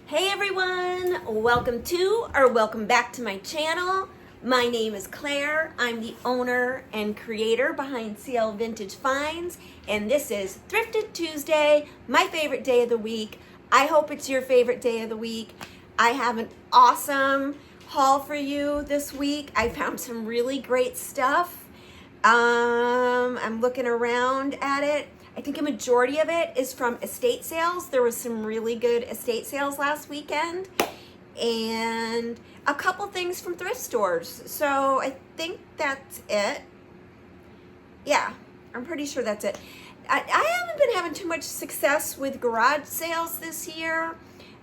Hey everyone, welcome back to my channel. My name is Claire. I'm the owner and creator behind CL Vintage Finds, and this is Thrifted Tuesday, my favorite day of the week. I hope it's your favorite day of the week. I have an awesome haul for you this week. I found some really great stuff. I'm looking around at it. I think a majority of it is from estate sales. There was some really good estate sales last weekend, and a couple things from thrift stores. So I think that's it. Yeah, I'm pretty sure that's it. I haven't been having too much success with garage sales this year.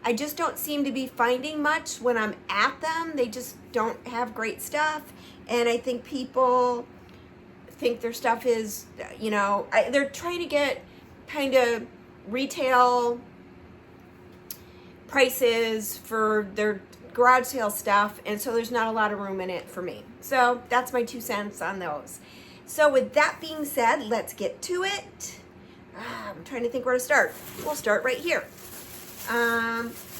I just don't seem to be finding much when I'm at them. They just don't have great stuff, and I think people think their stuff is, they're trying to get kind of retail prices for their garage sale stuff, and so there's not a lot of room in it for me. So that's my 2 cents on those. So with that being said, let's get to it. I'm trying to think where to start. We'll start right here.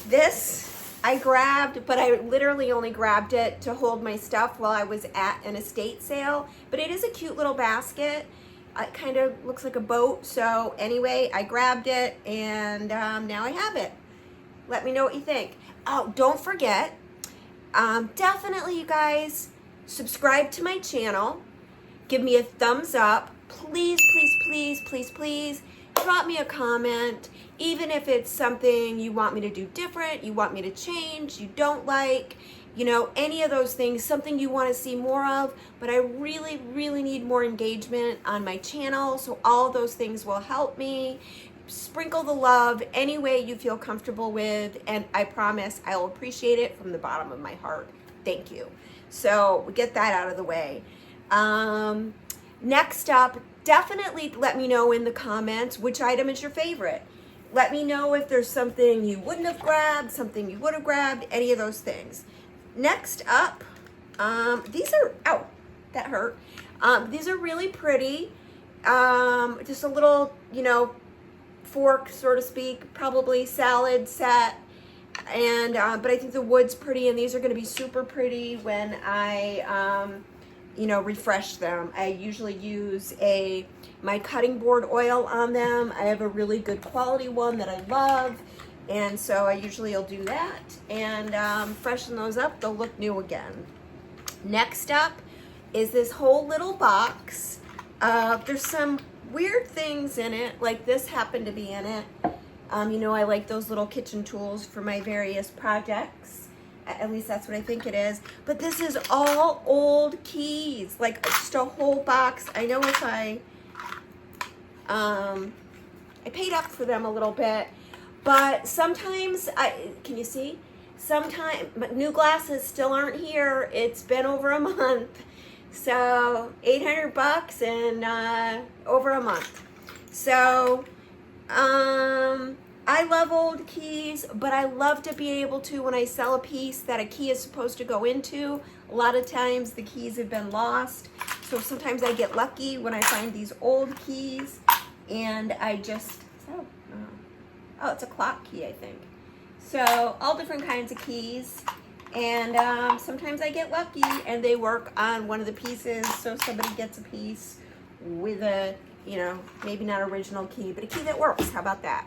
This I grabbed, but I literally only grabbed it to hold my stuff while I was at an estate sale. But it is a cute little basket. It kind of looks like a boat. So anyway, I grabbed it, and now I have it. Let me know what you think. Oh, don't forget, definitely you guys, subscribe to my channel. Give me a thumbs up. Please, please, please, please, please. Drop me a comment, even if it's something you want me to do different, you want me to change, you don't like, any of those things, something you want to see more of. But I really, really need more engagement on my channel, so all those things will help me. Sprinkle the love any way you feel comfortable with, and I promise I will appreciate it from the bottom of my heart. Thank you. So we get that out of the way. Next up, definitely let me know in the comments which item is your favorite. Let me know if there's something you wouldn't have grabbed, something you would have grabbed, any of those things. Next up, these are, ow, that hurt. These are really pretty. Just a little, fork, so to speak, probably salad set. And, but I think the wood's pretty, and these are going to be super pretty when I, refresh them. I usually use my cutting board oil on them. I have a really good quality one that I love, and so I usually will do that and freshen those up. They'll look new again. Next up is this whole little box. There's some weird things in it, like this happened to be in it. I like those little kitchen tools for my various projects. At least that's what I think it is. But this is all old keys, like just a whole box. I know if I paid up for them a little bit, but sometimes can you see? Sometimes new glasses still aren't here. It's been over a month. So $800 and over a month. So I love old keys, but I love to be able to, when I sell a piece that a key is supposed to go into, a lot of times the keys have been lost. So sometimes I get lucky when I find these old keys, and I just, oh, it's a clock key, I think. So all different kinds of keys, and sometimes I get lucky and they work on one of the pieces, so somebody gets a piece with a, maybe not original key, but a key that works. How about that?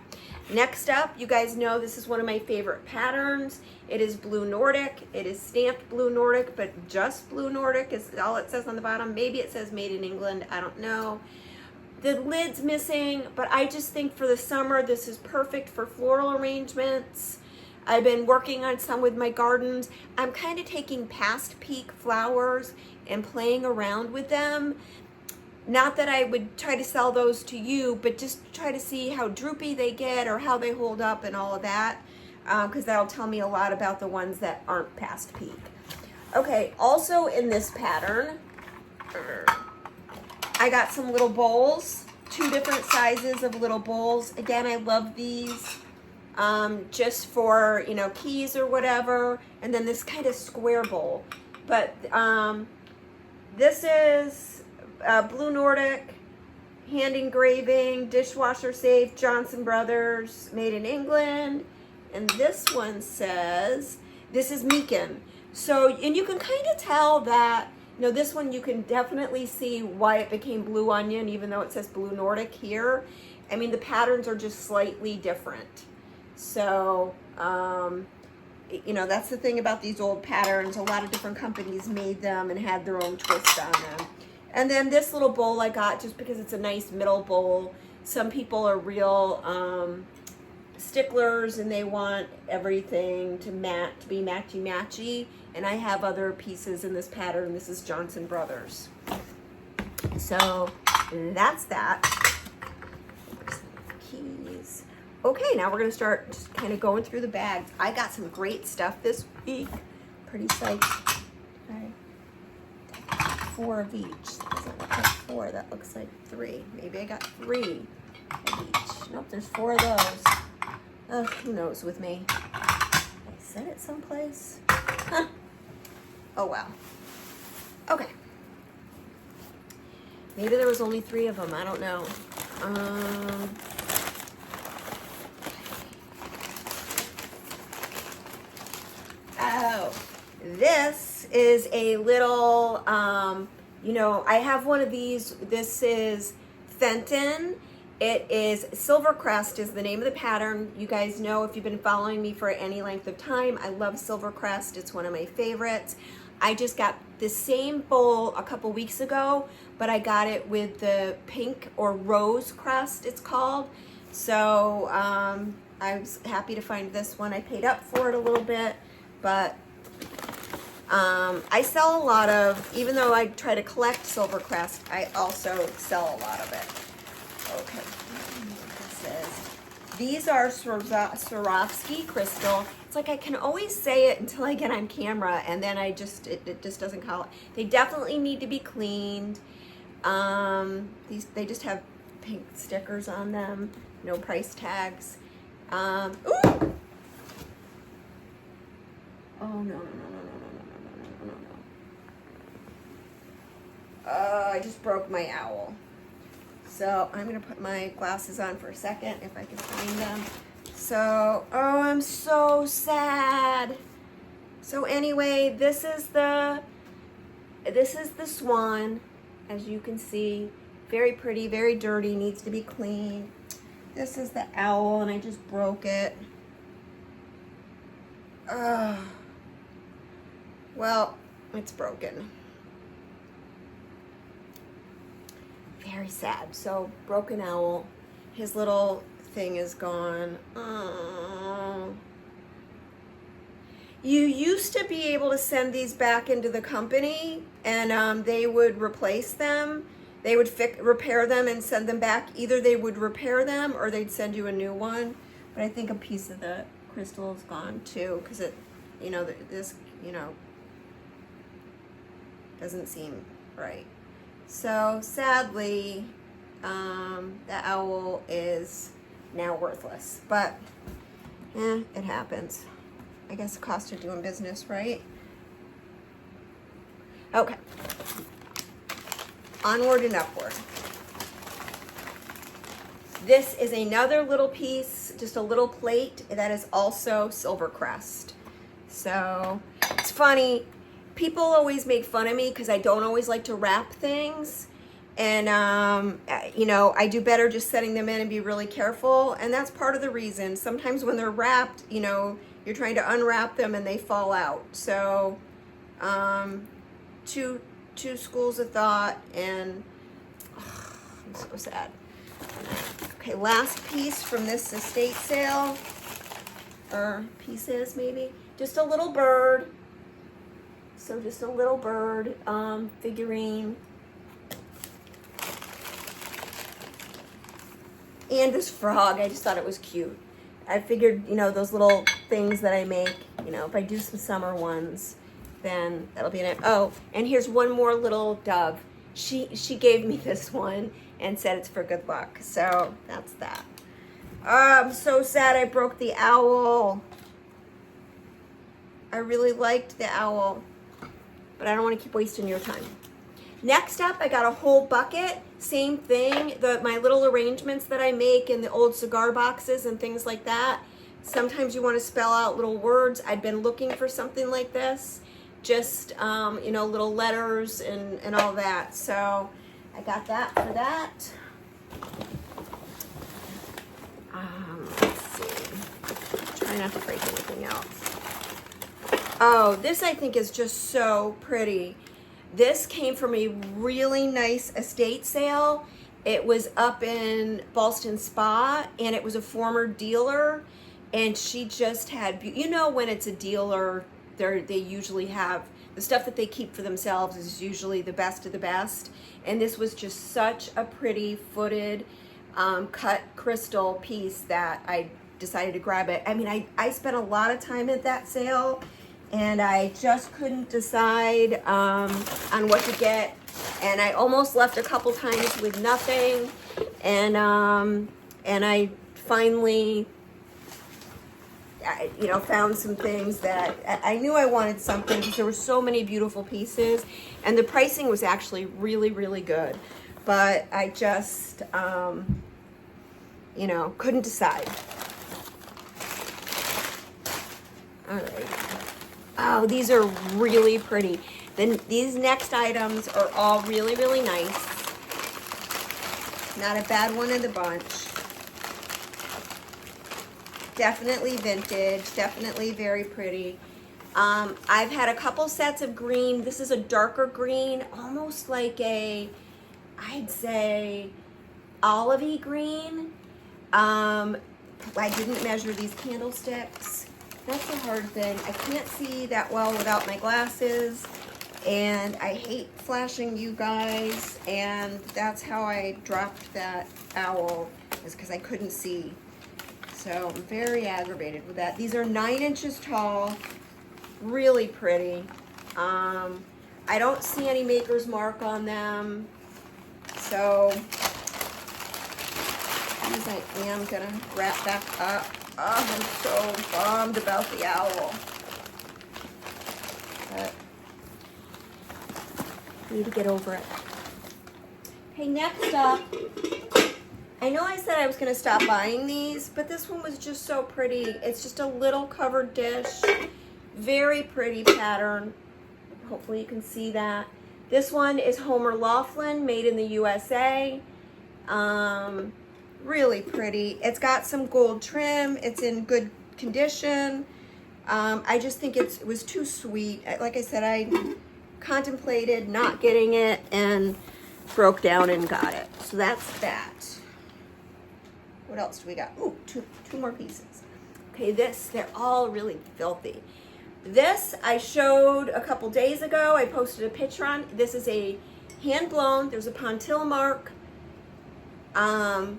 Next up, you guys know this is one of my favorite patterns. It is Blue Nordic. It is stamped Blue Nordic, but just Blue Nordic is all it says on the bottom. Maybe it says made in England. I don't know. The lid's missing, but I just think for the summer, this is perfect for floral arrangements. I've been working on some with my gardens. I'm kind of taking past peak flowers and playing around with them. Not that I would try to sell those to you, but just try to see how droopy they get or how they hold up and all of that, because that'll tell me a lot about the ones that aren't past peak. Okay, also in this pattern, I got some little bowls, 2 different sizes of little bowls. Again, I love these just for, keys or whatever, and then this kind of square bowl. But this is Blue Nordic, hand engraving, dishwasher safe, Johnson Brothers, made in England. And this one says, this is Meekin. So, and you can kind of tell that, you know, this one you can definitely see why it became Blue Onion, even though it says Blue Nordic here. I mean, the patterns are just slightly different. So, you know, that's the thing about these old patterns. A lot of different companies made them and had their own twist on them. And then this little bowl I got just because it's a nice middle bowl. Some people are real sticklers and they want everything to be matchy-matchy. And I have other pieces in this pattern. This is Johnson Brothers. So that's that. Keys. Okay, now we're gonna start just kind of going through the bags. I got some great stuff this week. Pretty psyched. Okay. 4 of each. That doesn't look like 4, that looks like 3. Maybe I got 3 of each. Nope, there's 4 of those. Oh, who knows with me. I said it someplace. Huh. Oh well. Okay. Maybe there was only 3 of them, I don't know. Oh, this is a little, you know, I have one of these. This is Fenton. It is Silver Crest is the name of the pattern. You guys know if you've been following me for any length of time, I love Silver Crest. It's one of my favorites. I just got the same bowl a couple weeks ago, but I got it with the pink or rose crest, it's called. So I was happy to find this one. I paid up for it a little bit, but I sell a lot of, even though I try to collect Silver Crest, I also sell a lot of it. Okay, this is, these are Swarovski crystal. It's like I can always say it until I get on camera, and then it just doesn't call it. They definitely need to be cleaned. They just have pink stickers on them, no price tags. Ooh! Oh no. I just broke my owl. So I'm gonna put my glasses on for a second if I can find them. So, oh, I'm so sad. So anyway, this is the swan, as you can see. Very pretty, very dirty, needs to be cleaned. This is the owl, and I just broke it. Well, it's broken. Very sad. So, broken owl. His little thing is gone. Oh. You used to be able to send these back into the company, and they would replace them. They would repair them and send them back. Either they would repair them or they'd send you a new one. But I think a piece of the crystal is gone too, because it, you know, this, you know, doesn't seem right. So sadly, the owl is now worthless, but it happens. I guess the cost of doing business, right? Okay. Onward and upward. This is another little piece, just a little plate that is also Silver Crest. So it's funny. People always make fun of me because I don't always like to wrap things. And, you know, I do better just setting them in and be really careful. And that's part of the reason. Sometimes when they're wrapped, you know, you're trying to unwrap them and they fall out. So, two schools of thought, and I'm so sad. Okay, last piece from this estate sale, or pieces maybe. Just a little bird. So just a little bird figurine. And this frog, I just thought it was cute. I figured, you know, those little things that I make, you know, if I do some summer ones, then that'll be it. Oh, and here's one more little dove. She gave me this one and said it's for good luck. So that's that. I'm so sad I broke the owl. I really liked the owl, but I don't want to keep wasting your time. Next up, I got a whole bucket. Same thing, my little arrangements that I make in the old cigar boxes and things like that. Sometimes you want to spell out little words. I'd been looking for something like this, just, you know, little letters and all that. So I got that for that. Let's see. Try not to break anything else. Oh, this I think is just so pretty. This came from a really nice estate sale. It was up in Ballston Spa, and it was a former dealer, and she just had, you know, when it's a dealer, they usually have, the stuff that they keep for themselves is usually the best of the best. And this was just such a pretty footed cut crystal piece that I decided to grab it. I mean, I spent a lot of time at that sale, and I just couldn't decide on what to get. And I almost left a couple times with nothing. And I finally, you know, found some things that I knew I wanted something, because there were so many beautiful pieces, and the pricing was actually really, really good. But I just, you know, couldn't decide. All right. Oh, these are really pretty. Then these next items are all really, really nice. Not a bad one in the bunch. Definitely vintage, definitely very pretty. I've had a couple sets of green. This is a darker green, almost like a, I'd say, olivey green. I didn't measure these candlesticks. That's a hard thing. I can't see that well without my glasses, and I hate flashing you guys, and that's how I dropped that owl, is because I couldn't see. So I'm very aggravated with that. These are 9 inches tall, really pretty. I don't see any maker's mark on them, so these I am gonna wrap back up. Oh, I'm so bummed about the owl. But I need to get over it. Okay, next up, I know I said I was going to stop buying these, but this one was just so pretty. It's just a little covered dish. Very pretty pattern. Hopefully you can see that. This one is Homer Laughlin, made in the USA. Really pretty. It's got some gold trim. It's in good condition. I just think it was too sweet. Like I said, I contemplated not getting it and broke down and got it. So that's that. What else do we got? Ooh, two more pieces. Okay, they're all really filthy. This I showed a couple days ago. I posted a picture on. This is a hand blown. There's a Pontil mark. I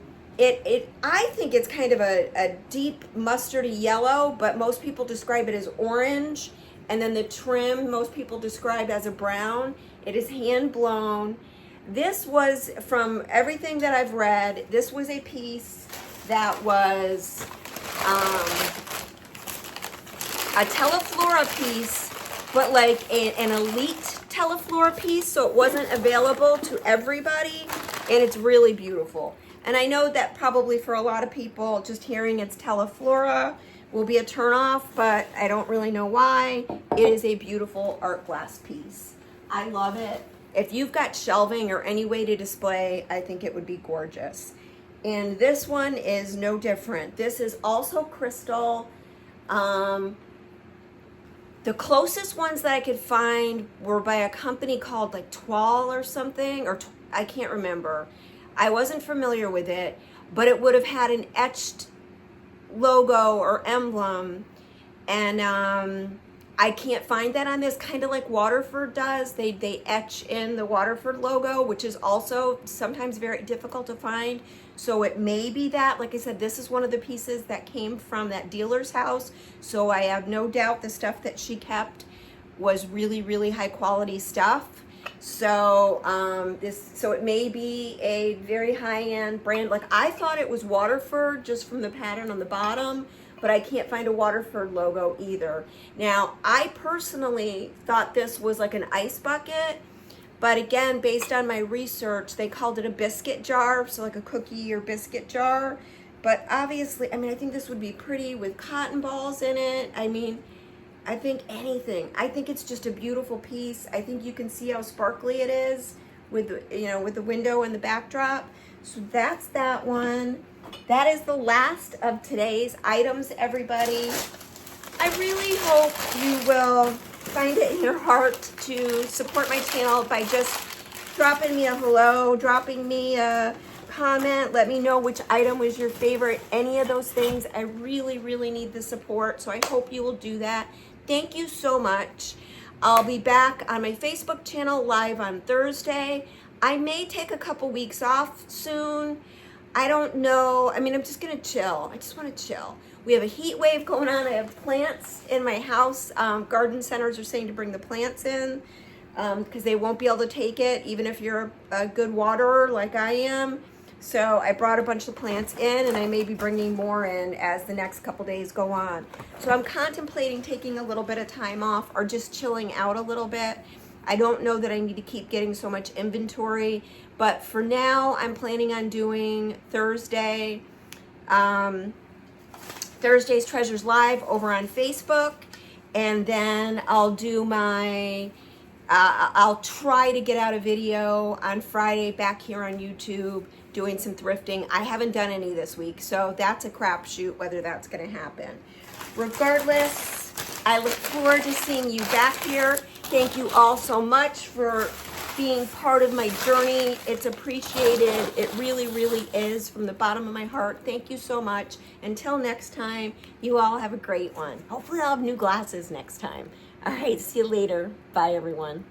think it's kind of a deep mustardy yellow, but most people describe it as orange. And then the trim, most people describe as a brown. It is hand blown. This was, from everything that I've read, this was a piece that was a Teleflora piece, but like an elite Teleflora piece, so it wasn't available to everybody, and it's really beautiful. And I know that probably for a lot of people, just hearing it's Teleflora will be a turnoff, but I don't really know why. It is a beautiful art glass piece. I love it. If you've got shelving or any way to display, I think it would be gorgeous. And this one is no different. This is also crystal. The closest ones that I could find were by a company called like Toile or something, or I can't remember. I wasn't familiar with it, but it would have had an etched logo or emblem, and I can't find that on this, kind of like Waterford does. They etch in the Waterford logo, which is also sometimes very difficult to find. So it may be that, like I said, this is one of the pieces that came from that dealer's house. So I have no doubt the stuff that she kept was really, really high quality stuff. So so it may be a very high-end brand. Like, I thought it was Waterford just from the pattern on the bottom, but I can't find a Waterford logo either. Now, I personally thought this was like an ice bucket, but again, based on my research, they called it a biscuit jar, so like a cookie or biscuit jar. But obviously, I mean, I think this would be pretty with cotton balls in it. I mean, I think anything. I think it's just a beautiful piece. I think you can see how sparkly it is with the, you know, with the window and the backdrop. So that's that one. That is the last of today's items, everybody. I really hope you will find it in your heart to support my channel by just dropping me a hello, dropping me a comment. Let me know which item was your favorite. Any of those things. I really, really need the support, so I hope you will do that. Thank you so much. I'll be back on my Facebook channel live on Thursday. I may take a couple weeks off soon. I don't know. I mean, I'm just gonna chill. I just want to chill. We have a heat wave going on. I have plants in my house. Garden centers are saying to bring the plants in because they won't be able to take it, even if you're a good waterer like I am. So I brought a bunch of plants in, and I may be bringing more in as the next couple days go on. So I'm contemplating taking a little bit of time off or just chilling out a little bit. I don't know that I need to keep getting so much inventory, but for now I'm planning on doing Thursday's Treasures Live over on Facebook, and then I'll do my I'll try to get out a video on Friday back here on YouTube doing some thrifting. I haven't done any this week, so that's a crapshoot whether that's going to happen. Regardless, I look forward to seeing you back here. Thank you all so much for being part of my journey. It's appreciated. It really, really is from the bottom of my heart. Thank you so much. Until next time, you all have a great one. Hopefully I'll have new glasses next time. All right, see you later. Bye, everyone.